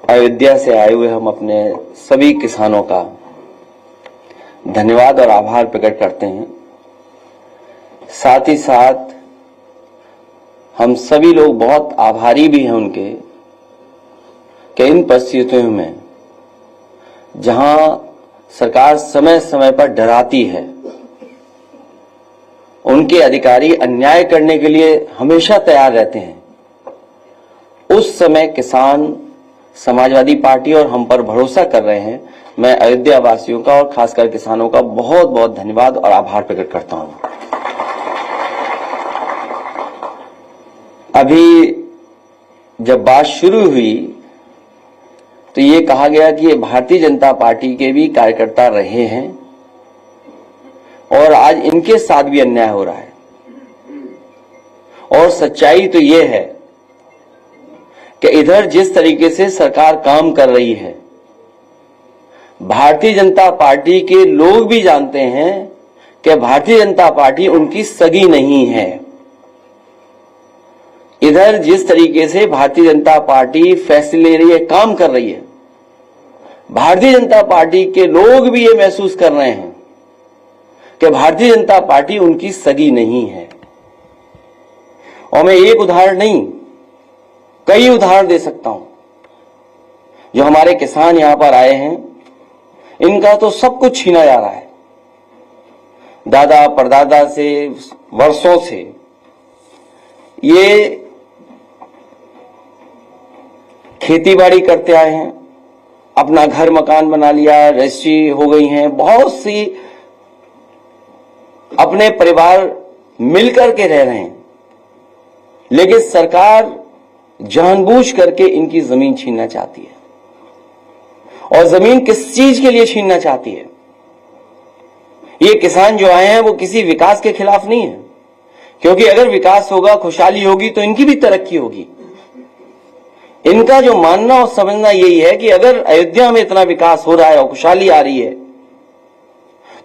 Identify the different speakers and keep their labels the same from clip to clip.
Speaker 1: अयोध्या से आए हुए हम अपने सभी किसानों का धन्यवाद और आभार प्रकट करते हैं। साथ ही साथ हम सभी लोग बहुत आभारी भी हैं उनके कि इन परिस्थितियों में जहां सरकार समय समय पर डराती है, उनके अधिकारी अन्याय करने के लिए हमेशा तैयार रहते हैं, उस समय किसान समाजवादी पार्टी और हम पर भरोसा कर रहे हैं। मैं अयोध्या वासियों का और खासकर किसानों का बहुत बहुत धन्यवाद और आभार प्रकट करता हूं। अभी जब बात शुरू हुई तो ये कहा गया कि ये भारतीय जनता पार्टी के भी कार्यकर्ता रहे हैं और आज इनके साथ भी अन्याय हो रहा है। और सच्चाई तो ये है कि इधर जिस तरीके से सरकार काम कर रही है, भारतीय जनता पार्टी के लोग भी जानते हैं कि भारतीय जनता पार्टी उनकी सगी नहीं है। इधर जिस तरीके से भारतीय जनता पार्टी फैसले ले रही है, काम कर रही है, भारतीय जनता पार्टी के लोग भी ये महसूस कर रहे हैं कि भारतीय जनता पार्टी उनकी सगी नहीं है। और मैं एक उदाहरण नहीं, कई उदाहरण दे सकता हूं। जो हमारे किसान यहां पर आए हैं, इनका तो सब कुछ छीना जा रहा है। दादा परदादा से वर्षों से ये खेती बाड़ी करते आए हैं, अपना घर मकान बना लिया, रजिस्ट्री हो गई हैं, बहुत सी अपने परिवार मिलकर के रह रहे हैं, लेकिन सरकार जानबूझ करके इनकी जमीन छीनना चाहती है। और जमीन किस चीज के लिए छीनना चाहती है? ये किसान जो आए हैं वो किसी विकास के खिलाफ नहीं है, क्योंकि अगर विकास होगा, खुशहाली होगी तो इनकी भी तरक्की होगी। इनका जो मानना और समझना यही है कि अगर अयोध्या में इतना विकास हो रहा है और खुशहाली आ रही है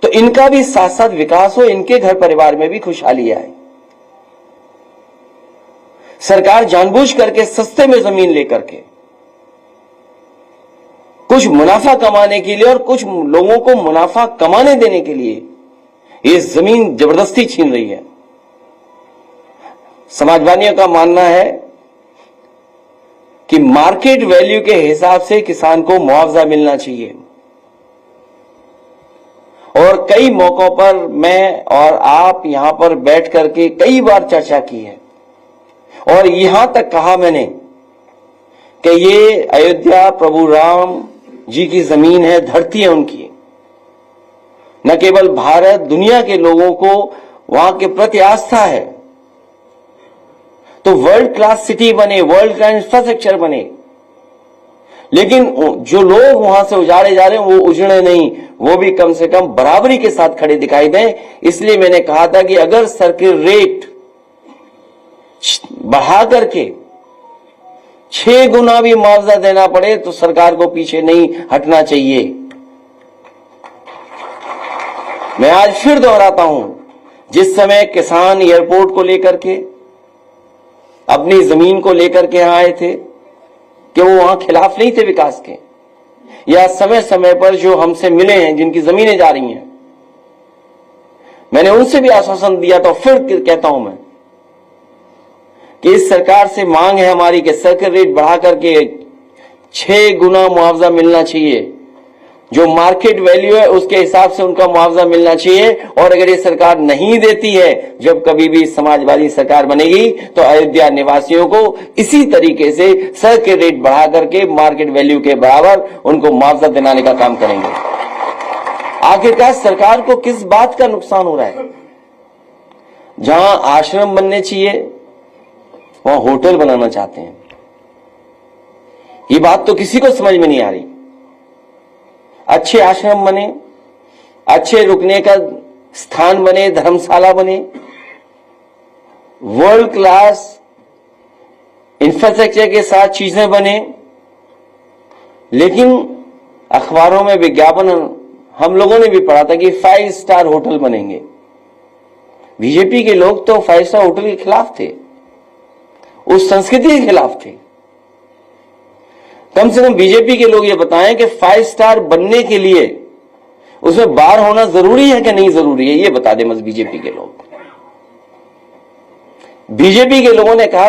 Speaker 1: तो इनका भी साथ साथ विकास हो, इनके घर परिवार में भी खुशहाली आए। सरकार जानबूझ करके सस्ते में जमीन लेकर के कुछ मुनाफा कमाने के लिए और कुछ लोगों को मुनाफा कमाने देने के लिए ये जमीन जबरदस्ती छीन रही है। समाजवादियों का मानना है कि मार्केट वैल्यू के हिसाब से किसान को मुआवजा मिलना चाहिए। और कई मौकों पर मैं और आप यहां पर बैठ करके कई बार चर्चा की है और यहां तक कहा मैंने कि ये अयोध्या प्रभु राम जी की जमीन है, धरती है उनकी। न केवल भारत, दुनिया के लोगों को वहां के प्रति आस्था है, तो वर्ल्ड क्लास सिटी बने, वर्ल्ड क्लास इंफ्रास्ट्रक्चर बने, लेकिन जो लोग वहां से उजाड़े जा रहे हैं वो उजड़े नहीं, वो भी कम से कम बराबरी के साथ खड़े दिखाई दें। इसलिए मैंने कहा था कि अगर सर्किल रेट बढ़ा करके 6 गुना भी मुआवजा देना पड़े तो सरकार को पीछे नहीं हटना चाहिए। मैं आज फिर दोहराता हूं, जिस समय किसान एयरपोर्ट को लेकर के, अपनी जमीन को लेकर के यहां आए थे, कि वो वहां खिलाफ नहीं थे विकास के, या समय समय पर जो हमसे मिले हैं, जिनकी जमीनें जा रही हैं, मैंने उनसे भी आश्वासन दिया। तो फिर कहता हूं मैं कि इस सरकार से मांग है हमारी कि सर्किल रेट बढ़ा करके 6 गुना मुआवजा मिलना चाहिए। जो मार्केट वैल्यू है उसके हिसाब से उनका मुआवजा मिलना चाहिए। और अगर ये सरकार नहीं देती है, जब कभी भी समाजवादी सरकार बनेगी तो अयोध्या निवासियों को इसी तरीके से सर्किल रेट बढ़ा करके मार्केट वैल्यू के बराबर उनको मुआवजा दिलाने का काम करेंगे। आखिरकार सरकार को किस बात का नुकसान हो रहा है? जहां आश्रम बनने चाहिए वहां होटल बनाना चाहते हैं। ये बात तो किसी को समझ में नहीं आ रही। अच्छे आश्रम बने, अच्छे रुकने का स्थान बने, धर्मशाला बने, वर्ल्ड क्लास इंफ्रास्ट्रक्चर के साथ चीजें बने, लेकिन अखबारों में विज्ञापन हम लोगों ने भी पढ़ा था कि 5 स्टार होटल बनेंगे। बीजेपी के लोग तो 5 स्टार होटल के खिलाफ थे, उस संस्कृति के खिलाफ थे। कम से कम बीजेपी के लोग ये बताएं कि 5 स्टार बनने के लिए उसमें बार होना जरूरी है कि नहीं जरूरी है, ये बता दें बस बीजेपी के लोग। बीजेपी के लोगों ने कहा,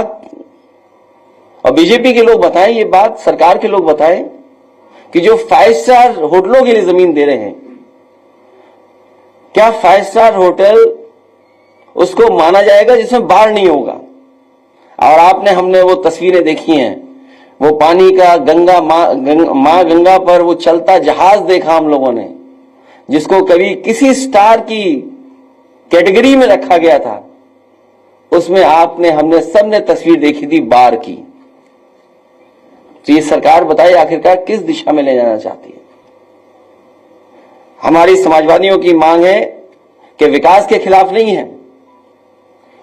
Speaker 1: और बीजेपी के लोग बताएं ये बात, सरकार के लोग बताएं कि जो 5 स्टार होटलों के लिए जमीन दे रहे हैं, क्या 5 स्टार होटल उसको माना जाएगा जिसमें बाढ़ नहीं होगा? और आपने हमने वो तस्वीरें देखी हैं, वो पानी का गंगा मां गंगा पर वो चलता जहाज देखा हम लोगों ने, जिसको कभी किसी स्टार की कैटेगरी में रखा गया था, उसमें आपने हमने सबने तस्वीर देखी थी बाढ़ की। तो ये सरकार बताइए आखिरकार किस दिशा में ले जाना चाहती है? हमारी समाजवादियों की मांग है कि विकास के खिलाफ नहीं है,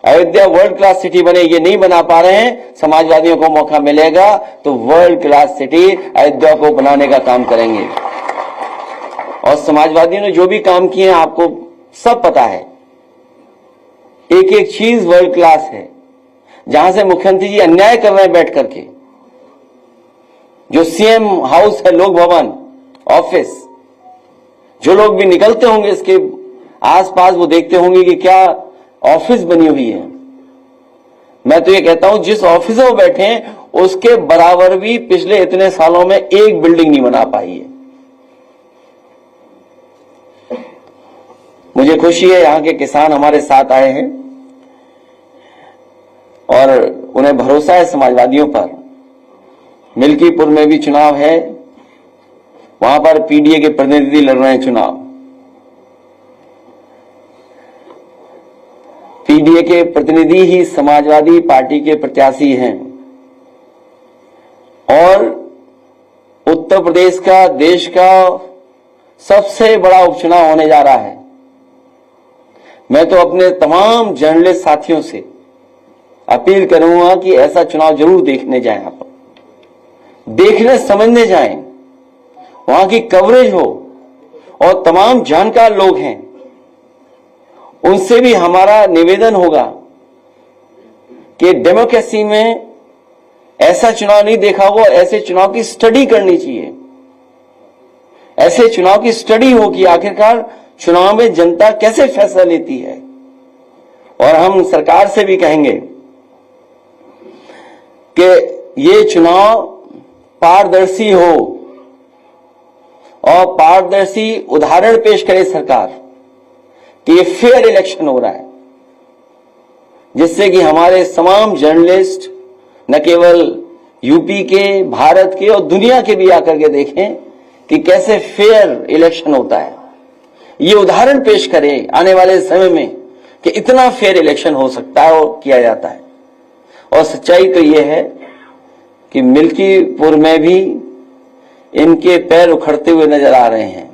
Speaker 1: अयोध्या वर्ल्ड क्लास सिटी बने, ये नहीं बना पा रहे हैं, समाजवादियों को मौका मिलेगा तो वर्ल्ड क्लास सिटी अयोध्या को बनाने का काम करेंगे। और समाजवादियों ने जो भी काम किए हैं आपको सब पता है, एक एक चीज वर्ल्ड क्लास है। जहां से मुख्यमंत्री जी अन्याय कर रहे हैं बैठ करके, जो सीएम हाउस है, लोक भवन, ऑफिस, जो लोग भी निकलते होंगे इसके आसपास वो देखते होंगे कि क्या ऑफिस बनी हुई है। मैं तो ये कहता हूं जिस ऑफिस में वो बैठे हैं उसके बराबर भी पिछले इतने सालों में एक बिल्डिंग नहीं बना पाई है। मुझे खुशी है यहां के किसान हमारे साथ आए हैं और उन्हें भरोसा है समाजवादियों पर। मिल्कीपुर में भी चुनाव है, वहां पर पीडीए के प्रतिनिधि लड़ रहे हैं चुनाव। पीडीए के प्रतिनिधि ही समाजवादी पार्टी के प्रत्याशी हैं और उत्तर प्रदेश का, देश का सबसे बड़ा उपचुनाव होने जा रहा है। मैं तो अपने तमाम जर्नलिस्ट साथियों से अपील करूंगा कि ऐसा चुनाव जरूर देखने जाएं, आप देखने समझने जाएं, वहां की कवरेज हो और तमाम जानकार लोग हैं उनसे भी हमारा निवेदन होगा कि डेमोक्रेसी में ऐसा चुनाव नहीं देखा होगा, ऐसे चुनाव की स्टडी करनी चाहिए। ऐसे चुनाव की स्टडी हो कि आखिरकार चुनाव में जनता कैसे फैसला लेती है। और हम सरकार से भी कहेंगे कि ये चुनाव पारदर्शी हो और पारदर्शी उदाहरण पेश करे सरकार कि ये फेयर इलेक्शन हो रहा है, जिससे कि हमारे तमाम जर्नलिस्ट न केवल यूपी के, भारत के और दुनिया के भी आकर के देखें कि कैसे फेयर इलेक्शन होता है। ये उदाहरण पेश करें आने वाले समय में कि इतना फेयर इलेक्शन हो सकता है और किया जाता है। और सच्चाई तो ये है कि मिल्कीपुर में भी इनके पैर उखड़ते हुए नजर आ रहे हैं।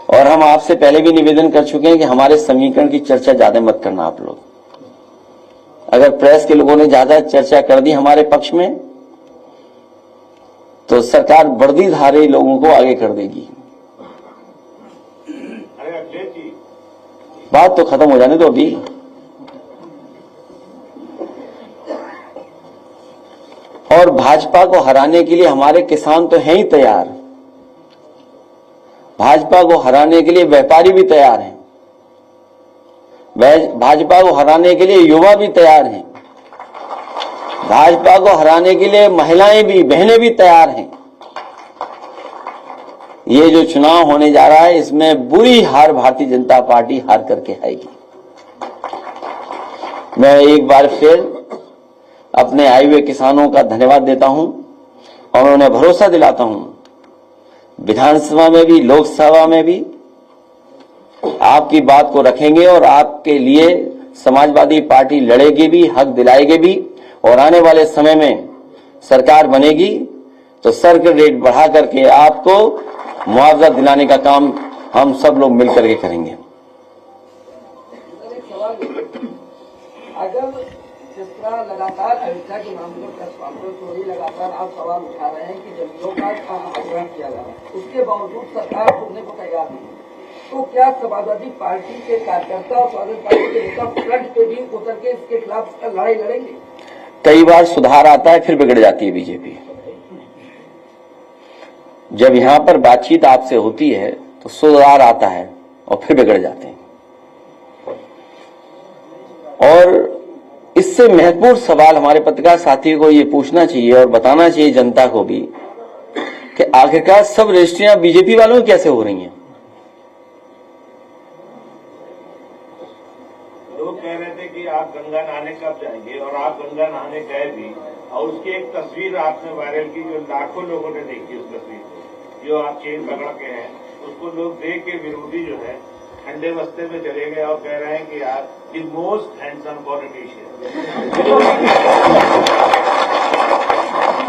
Speaker 1: और हम आपसे पहले भी निवेदन कर चुके हैं कि हमारे समीकरण की चर्चा ज्यादा मत करना आप लोग। अगर प्रेस के लोगों ने ज्यादा चर्चा कर दी हमारे पक्ष में तो सरकार वर्दीधारी लोगों को आगे कर देगी। बात तो खत्म हो जाने दो अभी। और भाजपा को हराने के लिए हमारे किसान तो हैं ही तैयार, भाजपा को हराने के लिए व्यापारी भी तैयार हैं, भाजपा को हराने के लिए युवा भी तैयार हैं, भाजपा को हराने के लिए महिलाएं भी, बहनें भी तैयार हैं। ये जो चुनाव होने जा रहा है इसमें बुरी हार भारतीय जनता पार्टी हार करके आएगी। मैं एक बार फिर अपने आए हुए किसानों का धन्यवाद देता हूं और उन्हें भरोसा दिलाता हूं विधानसभा में भी, लोकसभा में भी आपकी बात को रखेंगे और आपके लिए समाजवादी पार्टी लड़ेगी भी, हक दिलाएगी भी। और आने वाले समय में सरकार बनेगी तो सर्किट रेट बढ़ा करके आपको मुआवजा दिलाने का काम हम सब लोग मिलकर के करेंगे।
Speaker 2: अगर जिस तरह लगातार अयोध्या के मामले पर लगातार आप सवाल उठा रहे हैं कि जमीनों का अधिग्रहण किया जा रहा है, उसके बावजूद सरकार सुनने को तैयार नहीं, तो क्या समाजवादी पार्टी के कार्यकर्ता और समाजवादी पार्टी के नेता फ्रंट पे भी उतर के इसके खिलाफ लड़ाई लड़ेंगे?
Speaker 1: कई बार सुधार आता है फिर बिगड़ जाती है बीजेपी। जब यहां पर बातचीत आपसे होती है तो सुधार आता है और फिर बिगड़ जाते हैं। और इससे महत्वपूर्ण सवाल हमारे पत्रकार साथियों को ये पूछना चाहिए और बताना चाहिए जनता को भी कि आखिरकार सब रजिस्ट्रियां बीजेपी वालों की कैसे हो रही हैं।
Speaker 3: लोग कह रहे थे कि आप गंगा नहाने कब जाएंगे, और आप गंगा नहाने गए भी, और उसकी एक तस्वीर आपने वायरल की जो लाखों लोगों ने देखी। उस तस्वीर को जो आप चेन पकड़ के हैं उसको लोग देख के विरोधी जो है ठंडे बस्ते में चले गए और कह रहे हैं कि यार द मोस्ट हैंडसम पॉलिटिशियन।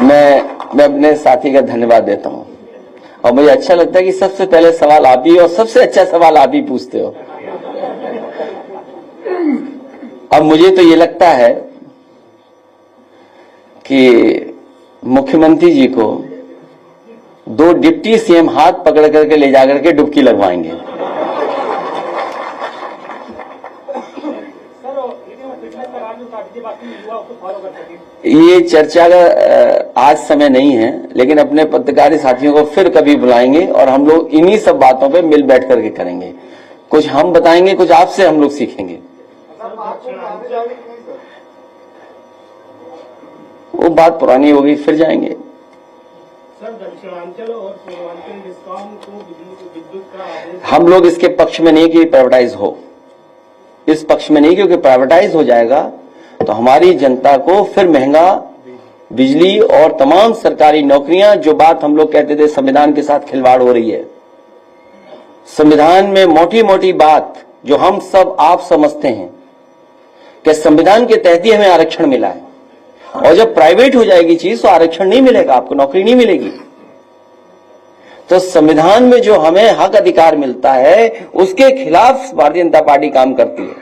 Speaker 1: मैं अपने साथी का धन्यवाद देता हूं और मुझे अच्छा लगता है कि सबसे पहले सवाल आप ही और सबसे अच्छा सवाल आप ही पूछते हो। अब मुझे तो ये लगता है कि मुख्यमंत्री जी को 2 डिप्टी सीएम हाथ पकड़ करके ले जाकर के डुबकी लगवाएंगे। ये चर्चा का आज समय नहीं है, लेकिन अपने पत्रकारी साथियों को फिर कभी बुलाएंगे और हम लोग इन्हीं सब बातों पे मिल बैठ करके करेंगे। कुछ हम बताएंगे, कुछ आपसे हम लोग सीखेंगे। वो बात पुरानी होगी, फिर जाएंगे।
Speaker 3: सर, दक्षिणांचल और पूर्वांचल डिस्कॉम को विद्युत का
Speaker 1: हम लोग इसके पक्ष में नहीं कि प्राइवेटाइज हो, इस पक्ष में नहीं, क्योंकि प्राइवेटाइज हो जाएगा तो हमारी जनता को फिर महंगा बिजली और तमाम सरकारी नौकरियां, जो बात हम लोग कहते थे संविधान के साथ खिलवाड़ हो रही है। संविधान में मोटी मोटी बात जो हम सब आप समझते हैं कि संविधान के तहत ही हमें आरक्षण मिला है, और जब प्राइवेट हो जाएगी चीज तो आरक्षण नहीं मिलेगा, आपको नौकरी नहीं मिलेगी। तो संविधान में जो हमें हक अधिकार मिलता है उसके खिलाफ भारतीय जनता पार्टी काम करती है।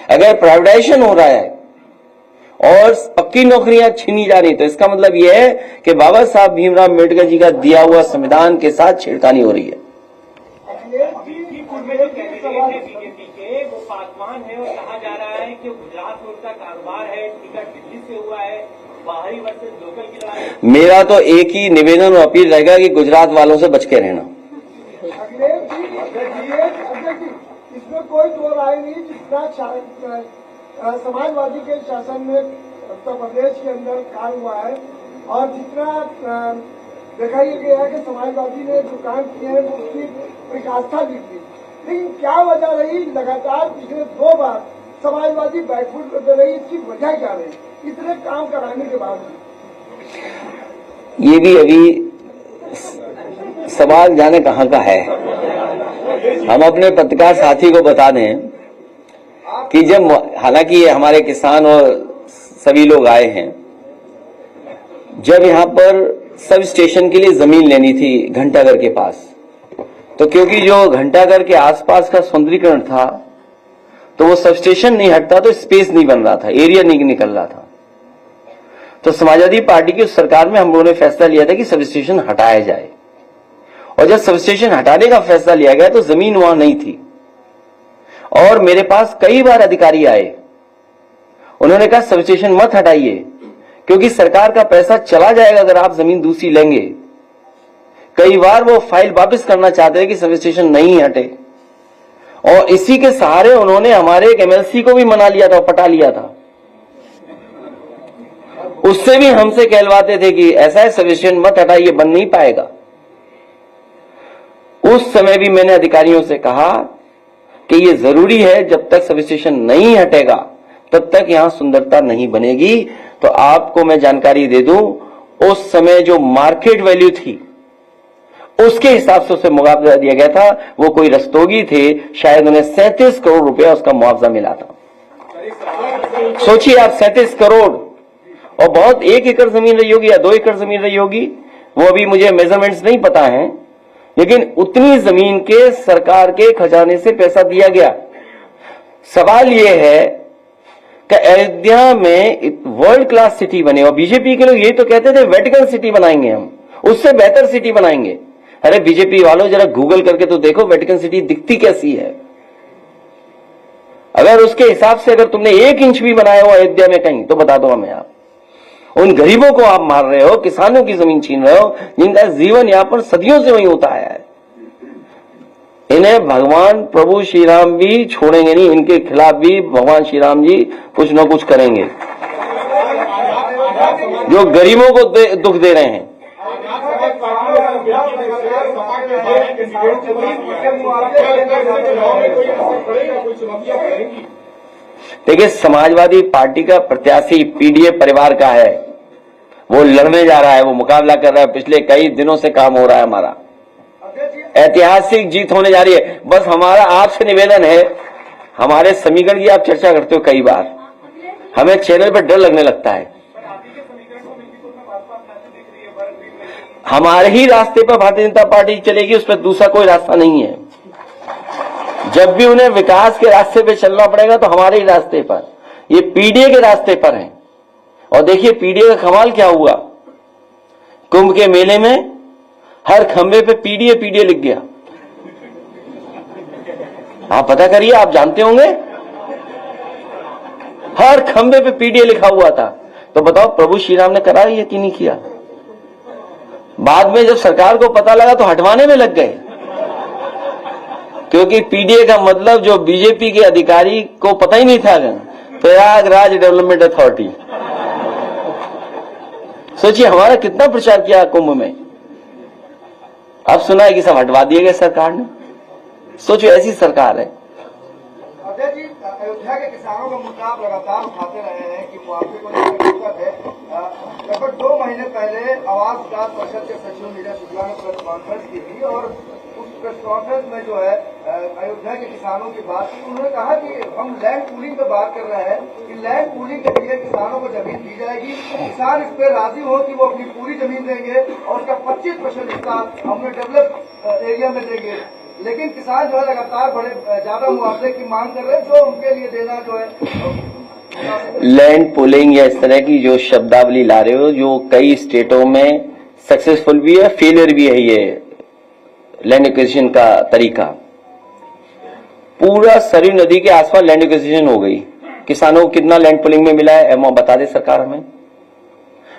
Speaker 1: अगर प्राइवेटाइजेशन हो रहा है और पक्की नौकरियां छीनी जा रही तो इसका मतलब यह है कि बाबा साहब भीमराव अम्बेडकर जी का दिया हुआ संविधान के साथ छेड़खानी हो रही है।
Speaker 4: बीजेपी के वो पासवान है और कहा जा रहा है कि गुजरात में उनका कारोबार है, टिकट दिल्ली से हुआ है, बाहरी वर्सेस लोकल की लड़ाई।
Speaker 1: मेरा तो एक ही निवेदन और अपील रहेगा कि गुजरात वालों से बच के रहना।
Speaker 2: इसमें कोई दो राय नहीं। जितना समाजवादी के शासन में उत्तर प्रदेश के अंदर काम हुआ है और जितना देखा ही गया है कि समाजवादी ने जो काम किए हैं उसकी एक आस्था भी थी, लेकिन क्या वजह रही लगातार पिछले 2 बार समाजवादी बैकफुट करते रही, इसकी वजह क्या रही इतने काम कराने के बावजूद?
Speaker 1: ये भी अभी सवाल जाने कहां का है। हम अपने पत्रकार साथी को बता दें कि जब, हालांकि ये हमारे किसान और सभी लोग आए हैं, जब यहां पर सब स्टेशन के लिए जमीन लेनी थी घंटाघर के पास, तो क्योंकि जो घंटाघर के आसपास का सौंदर्यीकरण था तो वो सब स्टेशन नहीं हटता तो स्पेस नहीं बन रहा था, एरिया नहीं निकल रहा था। तो समाजवादी पार्टी की सरकार में हम लोगों ने फैसला लिया था कि सब स्टेशन हटाया जाए, और जब सब स्टेशन हटाने का फैसला लिया गया तो जमीन वहां नहीं थी। और मेरे पास कई बार अधिकारी आए, उन्होंने कहा सब स्टेशन मत हटाइए क्योंकि सरकार का पैसा चला जाएगा अगर आप जमीन दूसरी लेंगे। कई बार वो फाइल वापस करना चाहते हैं कि सब स्टेशन नहीं हटे, और इसी के सहारे उन्होंने हमारे एक एमएलसी को भी मना लिया था, पटा लिया था। उससे भी हमसे कहलवाते थे कि ऐसा है सब स्टेशन मत हटाइए, बन नहीं पाएगा। उस समय भी मैंने अधिकारियों से कहा कि ये जरूरी है, जब तक सब स्टेशन नहीं हटेगा तब तक यहां सुंदरता नहीं बनेगी। तो आपको मैं जानकारी दे दूं, उस समय जो मार्केट वैल्यू थी उसके हिसाब से उसे मुआवजा दिया गया था। वो कोई रस्तोगी थे, शायद उन्हें 37 करोड़ रुपया उसका मुआवजा मिला था। सोचिए आप, 37 करोड़, और बहुत 1 एकड़ जमीन रही होगी या 2 एकड़ जमीन रही होगी, वो अभी मुझे मेजरमेंट्स नहीं पता है, लेकिन उतनी जमीन के सरकार के खजाने से पैसा दिया गया। सवाल यह है कि अयोध्या में वर्ल्ड क्लास सिटी बने, और बीजेपी के लोग ये तो कहते थे वेटिकन सिटी बनाएंगे, हम उससे बेहतर सिटी बनाएंगे। अरे बीजेपी वालों, जरा गूगल करके तो देखो वेटिकन सिटी दिखती कैसी है। अगर उसके हिसाब से अगर तुमने 1 इंच भी बनाया हो अयोध्या में कहीं तो बता दो हमें आप। उन गरीबों को आप मार रहे हो, किसानों की जमीन छीन रहे हो, जिनका जीवन यापन सदियों से वही होता आया है। इन्हें भगवान प्रभु श्री राम भी छोड़ेंगे नहीं, इनके खिलाफ भी भगवान श्री राम जी कुछ न कुछ करेंगे, जो गरीबों को दुख दे रहे हैं। देखिए, समाजवादी पार्टी का प्रत्याशी पीडीए परिवार का है, वो लड़ने जा रहा है, वो मुकाबला कर रहा है। पिछले कई दिनों से काम हो रहा है हमारा, ऐतिहासिक जीत होने जा रही है। बस हमारा आपसे निवेदन है, हमारे समीकरण की आप चर्चा करते हो कई बार, हमें चैनल पर डर लगने लगता है। हमारे ही रास्ते पर भारतीय जनता पार्टी चलेगी, उस पर दूसरा कोई रास्ता नहीं है। जब भी उन्हें विकास के रास्ते पे चलना पड़ेगा तो हमारे ही रास्ते पर, ये पीडीए के रास्ते पर है। और देखिए पीडीए का कमाल क्या हुआ, कुंभ के मेले में हर खंबे पे पीडीए पीडीए लिख गया। आप पता करिए, आप जानते होंगे, हर खंबे पे पीडीए लिखा हुआ था। तो बताओ प्रभु श्री राम ने करा ये कि नहीं किया? बाद में जब सरकार को पता लगा तो हटवाने में लग गए, क्योंकि पीडीए का मतलब जो बीजेपी के अधिकारी को पता ही नहीं था, प्रयागराज डेवलपमेंट अथॉरिटी। सोचिए हमारा कितना प्रचार किया कुंभ में, अब सुना है कि सब हटवा दिए गए सरकार ने। सोचो ऐसी सरकार है।
Speaker 2: अजय जी, अयोध्या के किसानों का मुद्दा आप लगातार उठाते रहे हैं कि मुआवजे को लेकर दिक्कत है। लगभग 2 महीने पहले आवास विकास परिषद के सचिव नीरज शुक्ला ने प्रेस कॉन्फ्रेंस की थी और उस प्रेस कॉन्फ्रेंस में जो है अयोध्या के किसानों की बात की। उन्होंने कहा कि हम लैंड पूलिंग पे बात कर रहे हैं कि लैंड पूलिंग के लिए किसानों को जमीन दी जाएगी, किसान इस पे राजी हो कि वो अपनी पूरी जमीन देंगे और उसका 25% हिस्सा हमने डेवलप एरिया में देंगे। लेकिन किसान जो है लगातार बड़े ज्यादा मुआवजे की मांग कर रहे हैं, जो उनके लिए देना जो है
Speaker 1: लैंड पुलिंग या इस तरह की जो शब्दावली ला रहे हो, जो कई स्टेटों में सक्सेसफुल भी है, फेलियर भी है। ये लैंड एक्विजिशन का तरीका, पूरा सरयू नदी के आसपास लैंड एक्विजिशन हो गई। किसानों को कितना लैंड पुलिंग में मिला है बता दे सरकार हमें।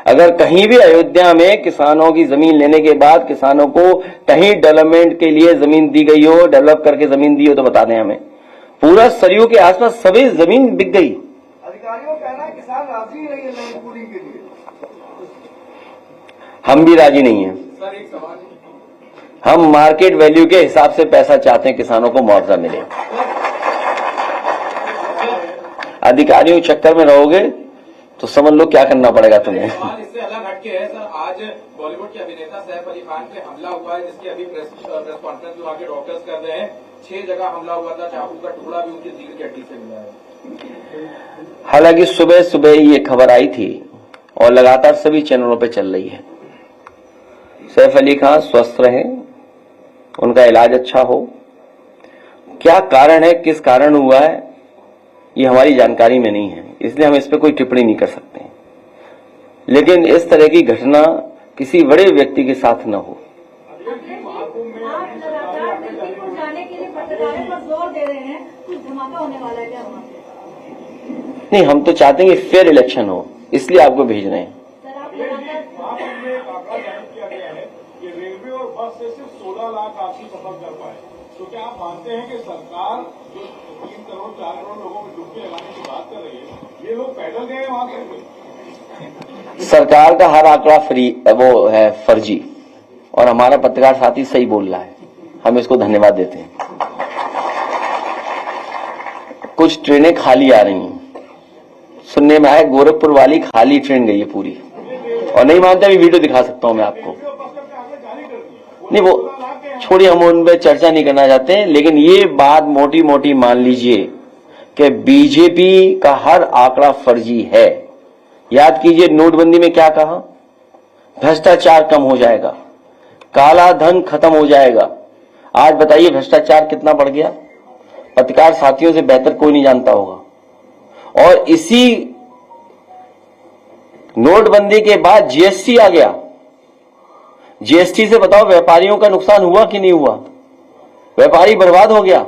Speaker 1: अगर कहीं भी अयोध्या में किसानों की जमीन लेने के बाद किसानों को कहीं डेवलपमेंट के लिए जमीन दी गई हो, डेवलप करके जमीन दी हो, तो बता दें हमें। पूरा सरयू के आसपास सभी जमीन बिक गई।
Speaker 2: अधिकारियों का कहना है किसान राजी नहीं है लैंड पूलिंग के लिए।
Speaker 1: हम भी राजी नहीं है।
Speaker 4: सर एक सवाल,
Speaker 1: हम मार्केट वैल्यू के हिसाब से पैसा चाहते हैं, किसानों को मुआवजा मिले। अधिकारियों के चक्कर में रहोगे तो समझ लो क्या करना पड़ेगा तुम्हें।
Speaker 5: इससे अलग हटके है सर, आज बॉलीवुड के अभिनेता सैफ अली खान पे हमला हुआ है, जिसकी अभी प्रेस कॉन्फ्रेंस में वहाँ के डॉक्टर्स कर रहे हैं। 6 जगह हमला हुआ था, चाकू का टुकड़ा भी उनकी रीढ़ की हड्डी से मिला है।
Speaker 1: हालांकि सुबह सुबह ये खबर आई थी और लगातार सभी चैनलों पे चल रही है। सैफ अली खान स्वस्थ रहे, उनका इलाज अच्छा हो। क्या कारण है, किस कारण हुआ है, ये हमारी जानकारी में नहीं है, इसलिए हम इस पे कोई टिप्पणी नहीं कर सकते। लेकिन इस तरह की घटना किसी बड़े व्यक्ति के साथ न हो।
Speaker 6: आप लगातार दिल्ली को जाने के लिए पत्रकारों पर जोर दे रहे हैं, कुछ धमाका होने वाला है क्या वहाँ पे?
Speaker 1: नहीं, हम तो चाहते हैं कि फेयर इलेक्शन हो, इसलिए आपको भेज रहे हैं।
Speaker 6: सर आप लगातार
Speaker 3: महाकुंभ में एक आंकड़ा जारी किया गया है कि रेलवे और बस से सिर्फ 16 लाख यात्री सफर कर पाए। तो क्या आप मानते हैं कि सरकार जो 3 करोड़ 4 करोड़ लोगों में डुबकी लगाने की बात कर रही है, ये लोग पैदल गए वहां से?
Speaker 1: सरकार का हर आंकड़ा वो है फर्जी, और हमारा पत्रकार साथी सही बोल रहा है, हम इसको धन्यवाद देते हैं। कुछ ट्रेनें खाली आ रही हैं, सुनने में आया गोरखपुर वाली खाली ट्रेन गई है पूरी, और नहीं मानते अभी वीडियो दिखा सकता हूं मैं आपको। नहीं वो छोड़िए, हम उन पर चर्चा नहीं करना चाहते हैं, लेकिन ये बात मोटी मोटी मान लीजिए कि बीजेपी का हर आंकड़ा फर्जी है। याद कीजिए नोटबंदी में क्या कहा, भ्रष्टाचार कम हो जाएगा, काला धन खत्म हो जाएगा। आज बताइए भ्रष्टाचार कितना बढ़ गया, पत्रकार साथियों से बेहतर कोई नहीं जानता होगा। और इसी नोटबंदी के बाद जीएसटी आ गया, जीएसटी से बताओ व्यापारियों का नुकसान हुआ कि नहीं हुआ, व्यापारी बर्बाद हो गया।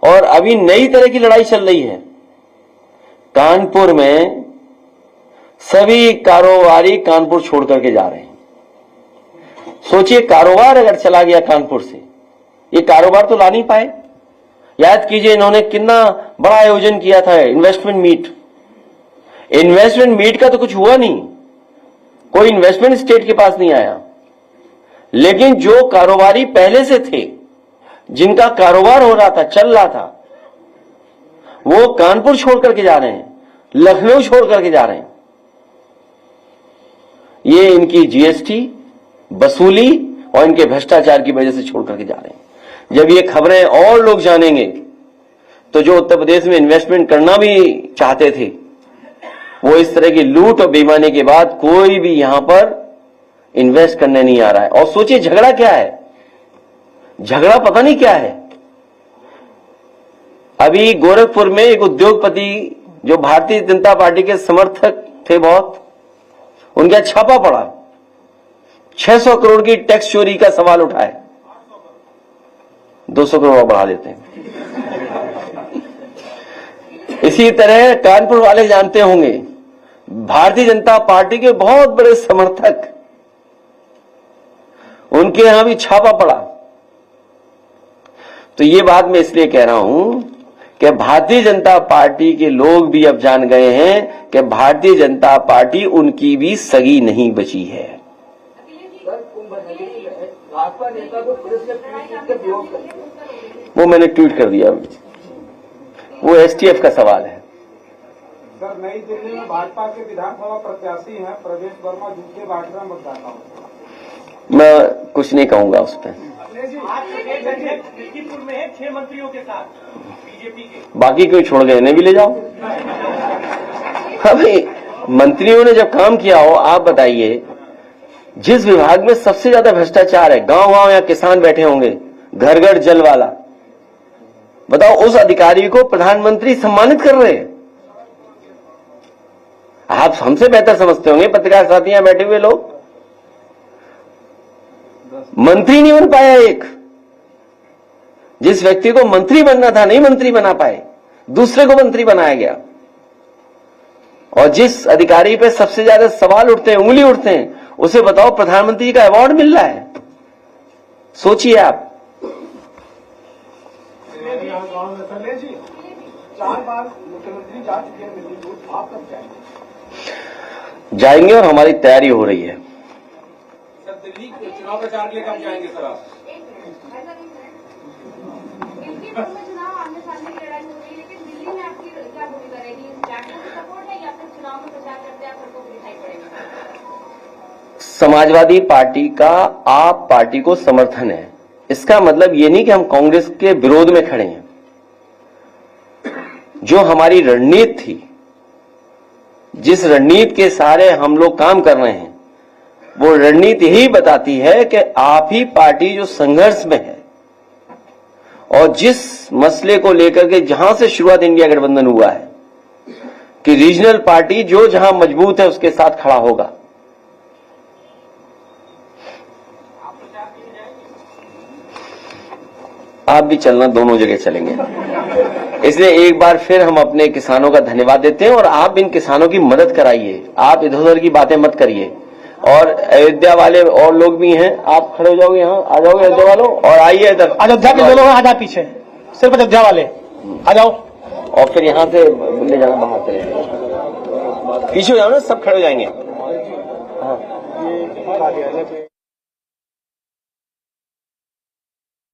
Speaker 1: और अभी नई तरह की लड़ाई चल रही है, कानपुर में सभी कारोबारी कानपुर छोड़ करके जा रहे हैं। सोचिए, कारोबार अगर चला गया कानपुर से, ये कारोबार तो ला नहीं पाए। याद कीजिए, इन्होंने कितना बड़ा आयोजन किया था, इन्वेस्टमेंट मीट। इन्वेस्टमेंट मीट का तो कुछ हुआ नहीं, कोई इन्वेस्टमेंट स्टेट के पास नहीं आया। लेकिन जो कारोबारी पहले से थे, जिनका कारोबार हो रहा था, चल रहा था, वो कानपुर छोड़ करके जा रहे हैं, लखनऊ छोड़ करके जा रहे हैं। ये इनकी जीएसटी वसूली और इनके भ्रष्टाचार की वजह से छोड़ करके जा रहे हैं। जब ये खबरें और लोग जानेंगे तो जो उत्तर प्रदेश में इन्वेस्टमेंट करना भी चाहते थे, वो इस तरह की लूट और बेईमानी के बाद कोई भी यहां पर इन्वेस्ट करने नहीं आ रहा है। और सोचिए, झगड़ा क्या है, झगड़ा पता नहीं क्या है। अभी गोरखपुर में एक उद्योगपति जो भारतीय जनता पार्टी के समर्थक थे बहुत, उनका छापा पड़ा, 600 करोड़ की टैक्स चोरी का सवाल उठाए। 200 करोड़ बढ़ा देते हैं। इसी तरह कानपुर वाले जानते होंगे, भारतीय जनता पार्टी के बहुत बड़े समर्थक, उनके यहां भी छापा पड़ा। तो ये बात मैं इसलिए कह रहा हूं कि भारतीय जनता पार्टी के लोग भी अब जान गए हैं कि भारतीय जनता पार्टी उनकी भी सगी नहीं बची है।
Speaker 2: सर, कुंभ नगरी में भाजपा नेता को पुलिस ने पीट के विरोध कर दिया।
Speaker 1: वो मैंने ट्वीट कर दिया, वो एसटीएफ का सवाल है।
Speaker 7: सर, नई दिल्ली में भाजपा के विधानसभा प्रत्याशी हैं प्रवेश वर्मा, झूठे बांटना मतदाताओं को।
Speaker 1: मैं कुछ नहीं कहूंगा उस पर।
Speaker 4: आज मिर्कीपुर में है 6 मंत्रियों के साथ बीजेपी के,
Speaker 1: बाकी क्यों छोड़ गए, इन्हें भी ले जाओ। हाँ भाई, मंत्रियों ने जब काम किया हो, आप बताइए, जिस विभाग में सबसे ज्यादा भ्रष्टाचार है, गांव गांव या किसान बैठे होंगे, घर घर जल वाला, बताओ उस अधिकारी को प्रधानमंत्री सम्मानित कर रहे हैं। आप हमसे बेहतर समझते होंगे, पत्रकार साथी यहां बैठे हुए लोग। मंत्री नहीं बन पाया एक, जिस व्यक्ति को मंत्री बनना था नहीं मंत्री बना पाए, दूसरे को मंत्री बनाया गया। और जिस अधिकारी पे सबसे ज्यादा सवाल उठते हैं, उंगली उठते हैं, उसे बताओ प्रधानमंत्री का अवार्ड मिल रहा है। सोचिए आप।
Speaker 7: जी 4 बार मुख्यमंत्री जा चुके हैं मिर्कीपुर, आप कब
Speaker 1: जाएंगे और हमारी तैयारी हो रही है।
Speaker 5: सर, दिल्ली चुनाव प्रचार के लिए कब जाएंगे सर आप?
Speaker 6: चुनाव आने सामने की लड़ाई हो रही है, लेकिन दिल्ली में आपकी क्या भूमिका रहेगी? नेशनल सपोर्ट है या फिर चुनाव में प्रचार करते हैं आपको दिखाई पड़ेगा?
Speaker 1: समाजवादी पार्टी का आप पार्टी को समर्थन है, इसका मतलब ये नहीं कि हम कांग्रेस के विरोध में खड़े हैं। जो हमारी रणनीति थी, जिस रणनीति के सहारे हम लोग काम कर रहे हैं, वो रणनीति यही बताती है कि आप ही पार्टी जो संघर्ष में है और जिस मसले को लेकर के जहां से शुरुआत इंडिया गठबंधन हुआ है कि रीजनल पार्टी जो जहां मजबूत है उसके साथ खड़ा होगा। आप भी चलना, दोनों जगह चलेंगे। इसलिए एक बार फिर हम अपने किसानों का धन्यवाद देते हैं और आप इन किसानों की मदद कराइए, आप इधर उधर की बातें मत करिए। और अयोध्या वाले और लोग भी हैं, आप खड़े हो जाओगे, यहाँ आ जाओगे अयोध्या वालों, और आइए इधर।
Speaker 8: अयोध्या के लोग आ जाओ पीछे, सिर्फ अयोध्या वाले आ जाओ।
Speaker 1: और फिर यहाँ से ले जाना बाहर से, पीछे हो जाओ ना, सब खड़े हो जाएंगे। हाँ।